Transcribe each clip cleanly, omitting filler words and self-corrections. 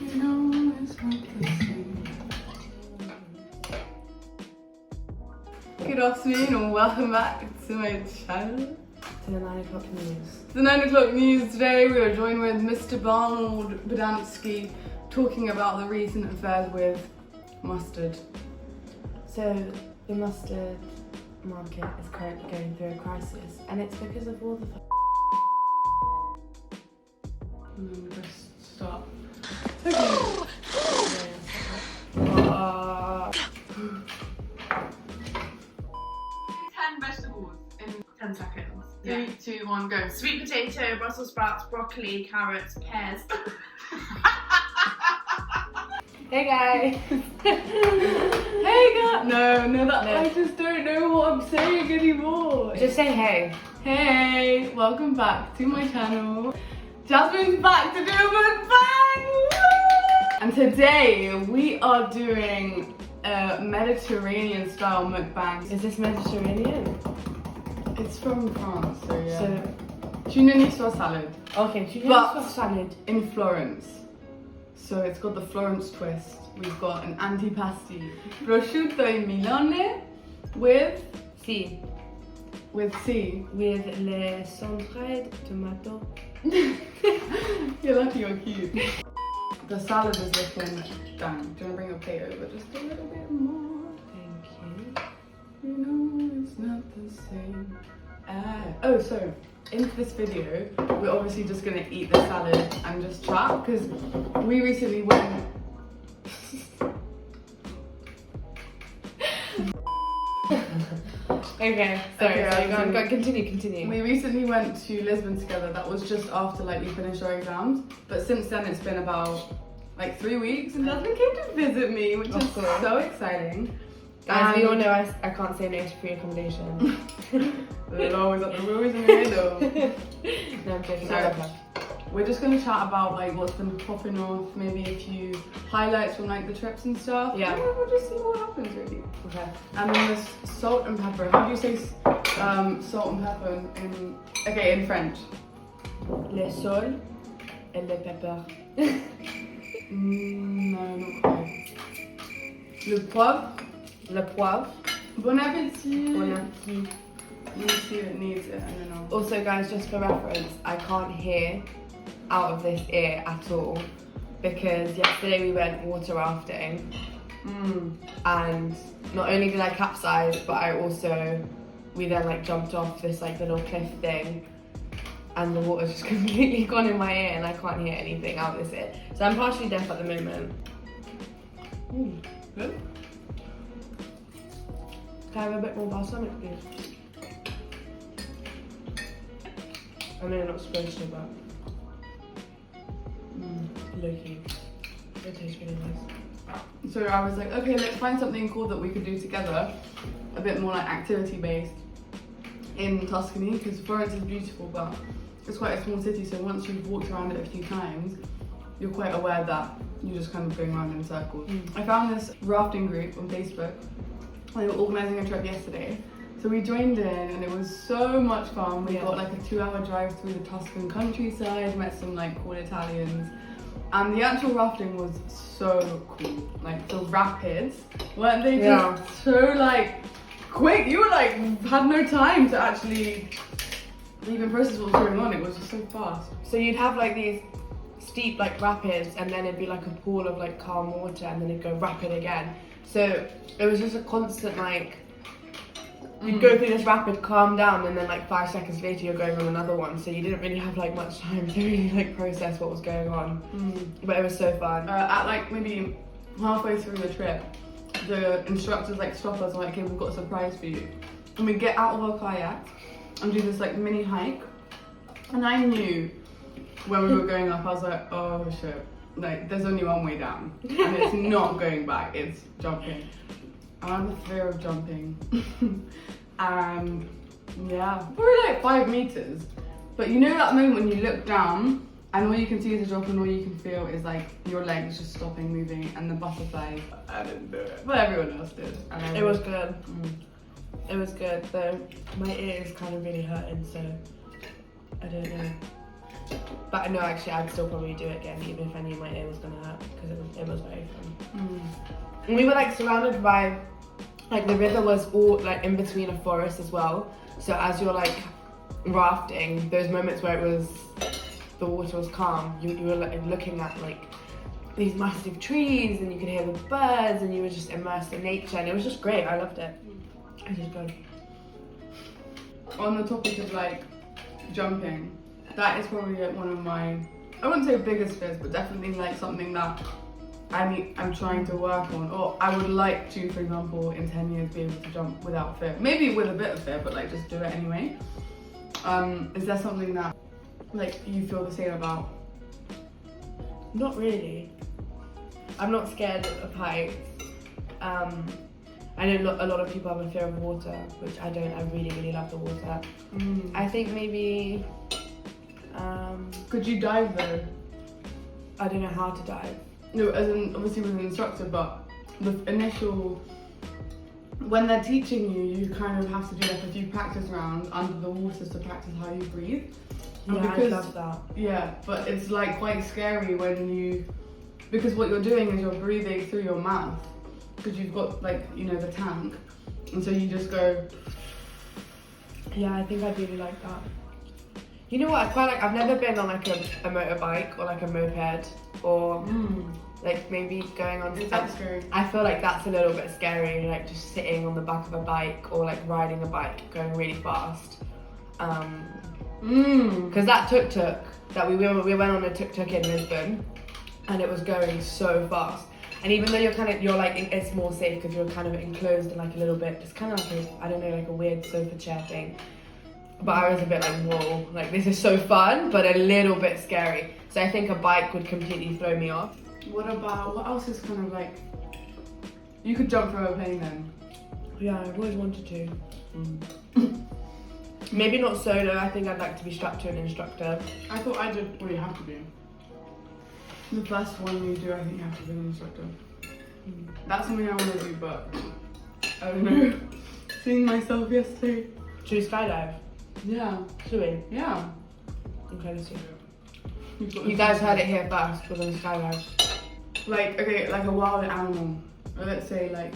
You know it's not the same. Good afternoon and welcome back to my channel. To the 9 o'clock news. The 9 o'clock news today. We are joined with Mr. Barnold Badansky talking about the recent affairs with mustard. So the mustard market is currently going through a crisis, and it's because of all the Just stop. 10 vegetables in 10 seconds. 3, 2, 1, go. Sweet potato, Brussels sprouts, broccoli, carrots, pears. Hey guys! Hey guys! No, I just don't know what I'm saying anymore. Just say hey. Hey, welcome back to my channel. Jasmine's back to do a mukbang! Woo! And today we are doing a Mediterranean style mukbang. Is this Mediterranean? It's from France, so yeah. So, Tuna niçoise salad. okay, tuna But- niçoise salad. In Florence. So it's got the Florence twist. We've got an antipasti. Prosciutto in Milone with Si. With With le centre tomato. You're lucky you're cute. The salad is looking done. Do you want to bring your plate over just a little bit more? Thank you. You know it's not the same. Oh, so into this video, we're obviously just gonna eat the salad and just chat because we recently went. Okay, sorry, Okay, go, continue. We recently went to Lisbon together. That was just after like we finished our exams. But since then, it's been about like 3 weeks, and Jasmine came to visit me, which is so exciting. Guys, we all know I can't say no to free accommodation. There's always at the rules in the window. No, I'm joking, So- I love her. We're just gonna chat about like what's been popping off, maybe a few highlights from like the trips and stuff. Yeah. And we'll just see what happens really. Okay. And then there's salt and pepper. How do you say salt and pepper in French? Le sol et le pepper. No, not quite. Le poivre. Le poivre. Bon appétit. Bon appétit. Let me see if it needs it. I don't know. Also guys, just for reference, I can't hear out of this ear at all because yesterday we went water rafting and not only did I capsize, but we then like jumped off this like little cliff thing and the water's just completely gone in my ear and I can't hear anything out of this ear. So I'm partially deaf at the moment. Good. Can I have a bit more balsamic please? I know you're not supposed to, but low-key, it tastes really nice. So I was like, okay, let's find something cool that we could do together, a bit more like activity based in Tuscany, because Florence is beautiful, but it's quite a small city. So once you've walked around it a few times, you're quite aware that you're just kind of going around in circles. I found this rafting group on Facebook. They were organising a trip yesterday. So we joined in and it was so much fun. We got like a 2-hour drive through the Tuscan countryside, met some like cool Italians. And the actual rafting was so cool. Like the rapids, weren't they just so like quick? You were like, had no time to actually even process what was going on. It was just so fast. So you'd have like these steep like rapids and then it'd be like a pool of like calm water and then it'd go rapid again. So it was just a constant like, you'd go through this rapid, calm down, and then like 5 seconds later you're going on another one. So you didn't really have like much time to really like process what was going on. But it was so fun. At like maybe halfway through the trip, the instructors like stop us and like, okay, we've got a surprise for you. And we get out of our kayak and do this like mini hike. And I knew when we were going up, I was like, oh shit, like there's only one way down. And it's not going back, it's jumping. I have the fear of jumping. And yeah, probably like 5 meters. But you know that moment when you look down and all you can see is a drop and all you can feel is like your legs just stopping moving and the butterflies. I didn't do it, but everyone else did. And It was good. It was good though. My ear is kind of really hurting, so I don't know. But no, actually, I'd still probably do it again, even if I knew my ear was gonna hurt, because it was very fun. And we were like surrounded by, like the river was all like in between a forest as well. So as you're like rafting, those moments where the water was calm, you were like looking at like these massive trees, and you could hear the birds, and you were just immersed in nature, and it was just great. I loved it. It was good. On the topic of like jumping, that is probably like one of my, I wouldn't say biggest fears, but definitely like something that I'm trying to work on, or I would like to, for example, in 10 years be able to jump without fear. Maybe with a bit of fear, but like just do it anyway. Is there something that like you feel the same about? Not really. I'm not scared of heights. I know a lot of people have a fear of water, which I don't. I really, really love the water. I think maybe... Could you dive though? I don't know how to dive. No, as in obviously with an instructor, but the initial, when they're teaching you, you kind of have to do like a few practice rounds under the water to practice how you breathe. Yeah, I love that. Yeah, but it's like quite scary when you, because what you're doing is you're breathing through your mouth, because you've got like, you know, the tank, and so you just go. Yeah, I think I'd really like that. You know what, I quite like, I've never been on like a motorbike or like a moped, or like maybe going on. That's scary. I feel like that's a little bit scary, like just sitting on the back of a bike or like riding a bike going really fast. Because that tuk-tuk that we went on a tuk-tuk in Lisbon, and it was going so fast. And even though you're like, it's more safe because you're kind of enclosed in like a little bit, it's kind of like I don't know, like a weird sofa chair thing. But I was a bit like, whoa, like this is so fun, but a little bit scary. So I think a bike would completely throw me off. What else is kind of like, you could jump from a plane then? Yeah, I've always wanted to. Maybe not solo, I think I'd like to be strapped to an instructor. I thought I did, well you have to be. The first one you do, I think you have to be an instructor. That's something I want to do, but I don't know. Seeing myself yesterday. Should we skydive? Yeah. Should we? Yeah. Okay, let's see. You guys heard it here first, we're gonna skydive. Like, okay, like a wild animal. Or let's say like,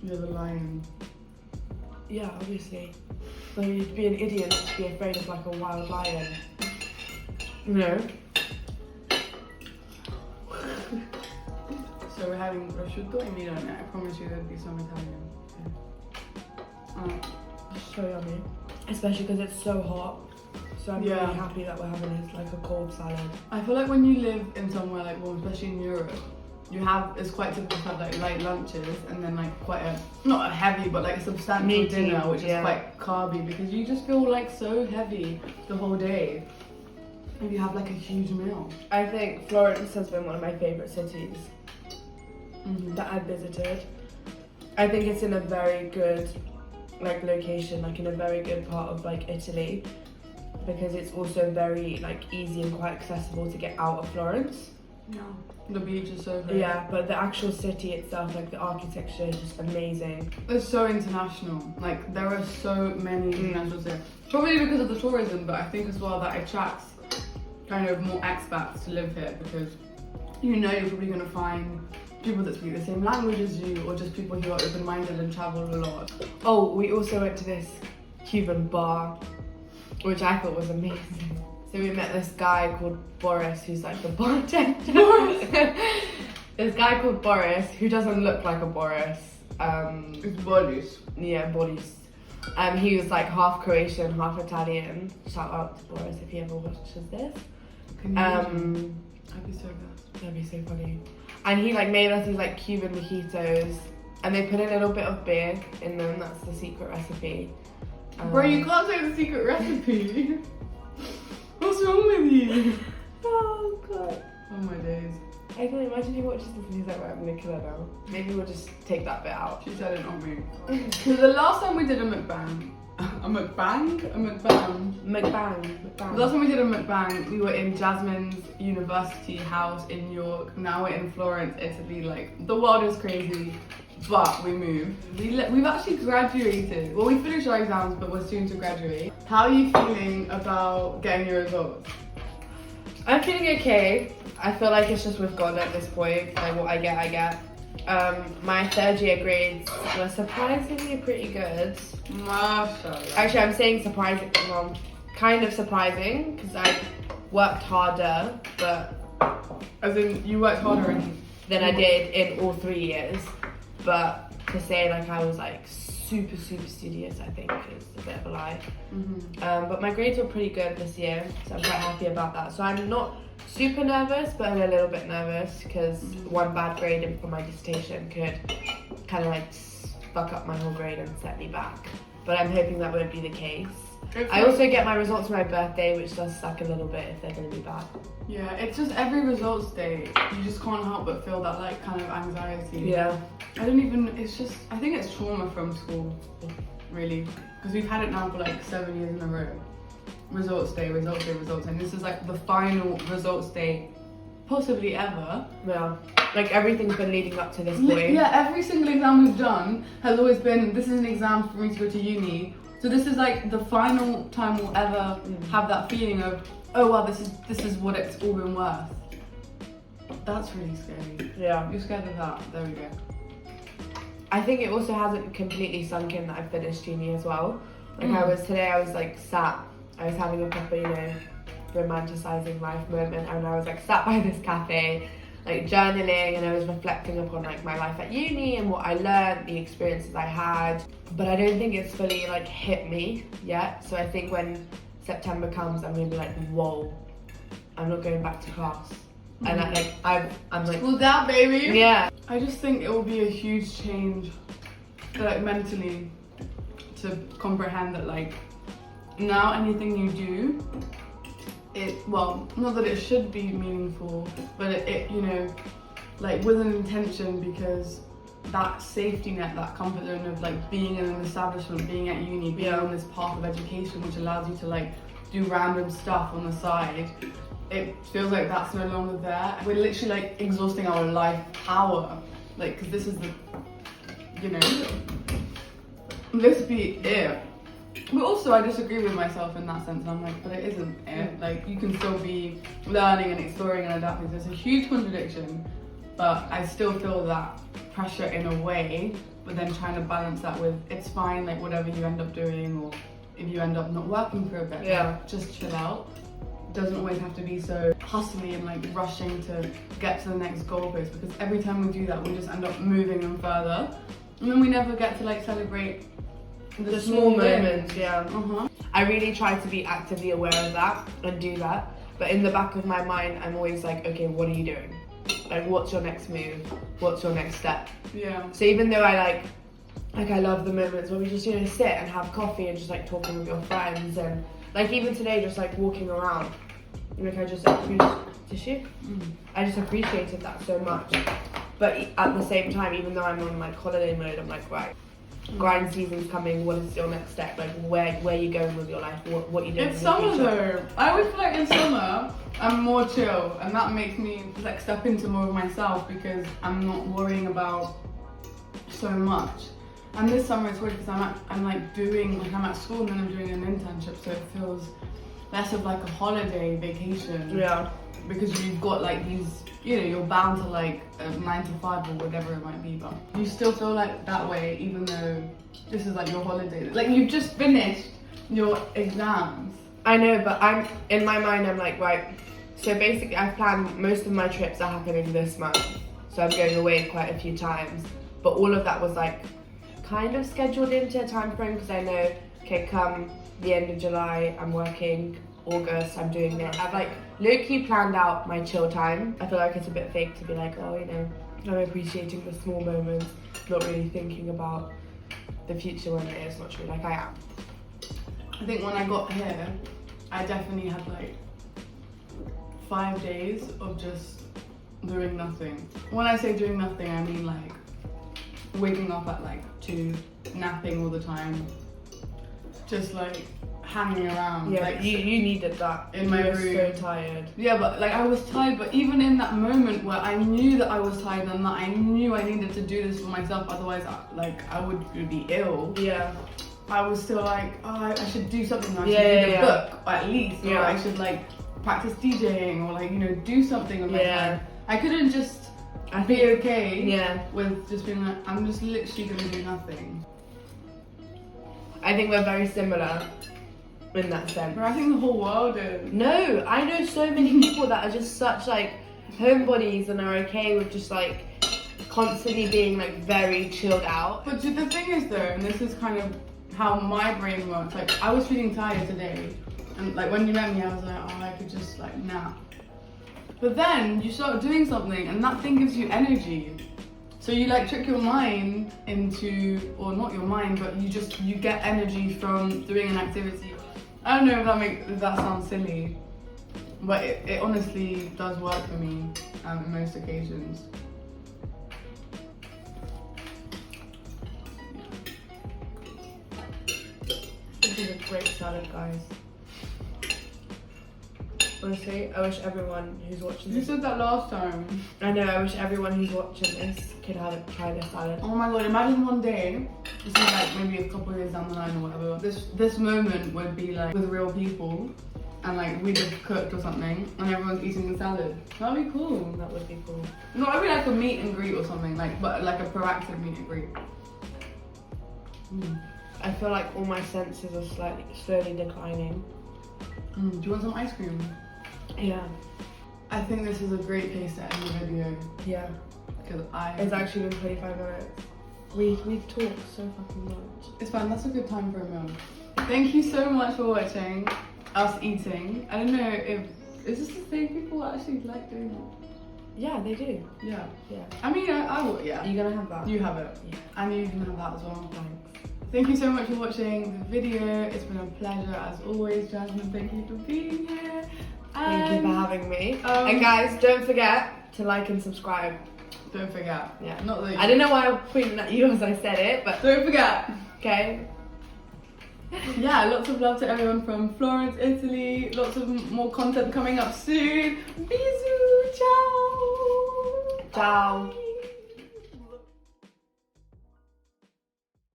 you're the lion. Yeah, obviously. So you'd be an idiot not to be afraid of like a wild lion. No. So we're having prosciutto e Milan. I promise you there'll be some Italian. Okay. It's so yummy. Especially because it's so hot. So I'm really happy that we're having this like a cold salad. I feel like when you live in somewhere like warm, especially in Europe, it's quite typical to have like light lunches and then like quite not a heavy, but like a substantial dinner, which is quite carby, because you just feel like so heavy the whole day if you have like a huge meal. I think Florence has been one of my favourite cities that I've visited. I think it's in a very good like location, like in a very good part of like Italy, because it's also very like easy and quite accessible to get out of Florence. Yeah. The beach is so great. Yeah, but the actual city itself, like the architecture is just amazing. It's so international. Like there are so many internationals here. Probably because of the tourism, but I think as well that attracts kind of more expats to live here, because you know you're probably going to find people that speak the same language as you, or just people who are open-minded and travel a lot. Oh, we also went to this Cuban bar, which I thought was amazing. So we met this guy called Boris, who's like the bartender. This guy called Boris, who doesn't look like a Boris. It's Boris. Yeah, Boris. He was like half Croatian, half Italian. Shout out to Boris if he ever watches this. Can you imagine? I'd be so glad. That'd be so funny. And he like made us these like Cuban mojitos, and they put a little bit of beer in them. That's the secret recipe. Bro, you can't say the secret recipe. What's wrong with you? Oh god. Oh my days. I can imagine he watches this and he's like, right, I'm gonna kill her now. Maybe we'll just take that bit out. She said it, not me. So the last time we did a mukbang. The last time we did a mukbang, we were in Jasmine's university house in New York. Now we're in Florence, Italy. Like, the world is crazy, but we moved. We've actually graduated. Well, we finished our exams, but we're soon to graduate. How are you feeling about getting your results? I'm feeling okay. I feel like it's just with God at this point. Like what I get, I get. My third year grades were surprisingly pretty good. Mashallah. Actually, I'm saying surprising, well, kind of surprising because I worked harder, but As in, you worked harder than I did in all 3 years. But to say like I was like super studious, I think is a bit of a lie. But my grades were pretty good this year, so I'm quite happy about that. So I'm not super nervous, but I'm a little bit nervous because one bad grade for my dissertation could kind of like fuck up my whole grade and set me back. But I'm hoping that won't be the case. I also get my results for my birthday, which does suck a little bit if they're going to be bad. Yeah, it's just every results day, you just can't help but feel that like kind of anxiety. Yeah. I don't even, it's just, I think it's trauma from school, really. Because we've had it now for like 7 years in a row. Results day, and this is like the final results day, possibly ever. Yeah. Like everything's been leading up to this point. Yeah, every single exam we've done has always been, this is an exam for me to go to uni. So this is like the final time we'll ever have that feeling of, oh wow, this is what it's all been worth. That's really scary. Yeah. You're scared of that. There we go. I think it also hasn't completely sunk in that I finished uni as well. Like I was like I was having a proper, you know, romanticizing life moment, and I was like sat by this cafe, like journaling, and I was reflecting upon like my life at uni and what I learned, the experiences I had. But I don't think it's fully like hit me yet. So I think when September comes, I'm gonna be like, whoa, I'm not going back to class. And I'm like, school's out, baby. yeah. I just think it will be a huge change, like mentally, to comprehend that like now anything you do, well, not that it should be meaningful, but it you know, like with an intention, because that safety net, that comfort zone of like being in an establishment, being at uni, being on this path of education which allows you to like do random stuff on the side, it feels like that's no longer there. We're literally like exhausting our life power, like, because this is the, you know, this be it. But also I disagree with myself in that sense. I'm like, but it isn't it. Like, you can still be learning and exploring and adapting. There's a huge contradiction, but I still feel that pressure in a way, but then trying to balance that with, it's fine, like whatever you end up doing, or if you end up not working for a bit, like, just chill out. It doesn't always have to be so hustly and like rushing to get to the next goalpost, because every time we do that, we just end up moving them further, and then we never get to like celebrate the small moments. Yeah. I really try to be actively aware of that and do that, but in the back of my mind, I'm always like, okay, what are you doing? Like, what's your next move? What's your next step? Yeah. So even though I I love the moments where we just, you know, sit and have coffee and just like talking with your friends, and like even today, just like walking around, like I just I just appreciated that so much. But at the same time, even though I'm on like holiday mode, I'm like, right, grind season's coming. What is your next step? Like, where are you going with your life? What you doing? It's summer though. I always feel like in summer I'm more chill, and that makes me like step into more of myself, because I'm not worrying about so much. And this summer it's weird because I'm like doing, like I'm at school and then I'm doing an internship, so it feels less of like a holiday vacation. Yeah. Because you've got like these, you know, you're bound to like a 9 to 5 or whatever it might be, but you still feel like that way even though this is like your holiday. Like, you've just finished your exams. I know, but I'm in my mind, I'm like, right, so basically I've planned, most of my trips are happening this month, so I'm going away quite a few times, but all of that was like kind of scheduled into a time frame, because I know, okay, come the end of July I'm working, August I'm doing this. I've like low-key planned out my chill time. I feel like it's a bit fake to be like, oh, you know, I'm appreciating the small moments, not really thinking about the future when it is not true. Like, I am. I think when I got here, I definitely had like 5 days of just doing nothing. When I say doing nothing, I mean like waking up at like 2, napping all the time, just like hanging around. Yeah, like you needed that in my room. So tired. Yeah, but like I was tired, but even in that moment where I knew that I was tired and that I knew I needed to do this for myself, otherwise I would be ill. Yeah. I was still like, oh, I should do something. I should Yeah, read a yeah. book, or at least. Or Yeah. I should like practice DJing, or like, you know, do something with my Yeah. time. I couldn't just I be think, okay yeah. with just being like, I'm just literally gonna do nothing. I think we're very similar in that sense. But I think the whole world is. No, I know so many people that are just such like homebodies and are okay with just like constantly being like very chilled out. But the thing is though, and this is kind of how my brain works, like I was feeling tired today, and like when you met me I was like, oh, I could just like nap. But then you start doing something and that thing gives you energy. So you like trick your mind into, or not your mind, but you get energy from doing an activity. I don't know if that sounds silly, but it honestly does work for me in most occasions. This is a great salad, guys. Honestly, I wish everyone who's watching You this. said that last time. I know, I wish everyone who's watching this could try this salad. Oh my god, imagine one day, this is like maybe a couple of years down the line or whatever, this moment would be like with real people, and like we'd have cooked or something, and everyone's eating the salad. That'd be cool. That would be cool. No, it'd be like a meet and greet or something, but like a proactive meet and greet. I feel like all my senses are slowly declining. Do you want some ice cream? Yeah. I think this is a great place to end the video, Yeah. because It's actually been 25 minutes. We've talked so fucking much. It's fine, that's a good time for a meal. Thank you so much for watching us eating. I don't know if, is this the thing people actually like doing? Yeah, they do. Yeah. Yeah. I mean, I will, yeah. Are you gonna have that? You have it. Yeah. And you can have that as well. Thanks. Thank you so much for watching the video. It's been a pleasure as always, Jasmine. Thank you for being here. Thank you for having me. Um, And guys, don't forget to like and subscribe. Don't forget. Yeah. Not that I don't know why I'm pointing at you as I said it, but Don't forget. okay. Yeah, lots of love to everyone from Florence, Italy. Lots of more content coming up soon. Bisous. Ciao. Ciao. Bye.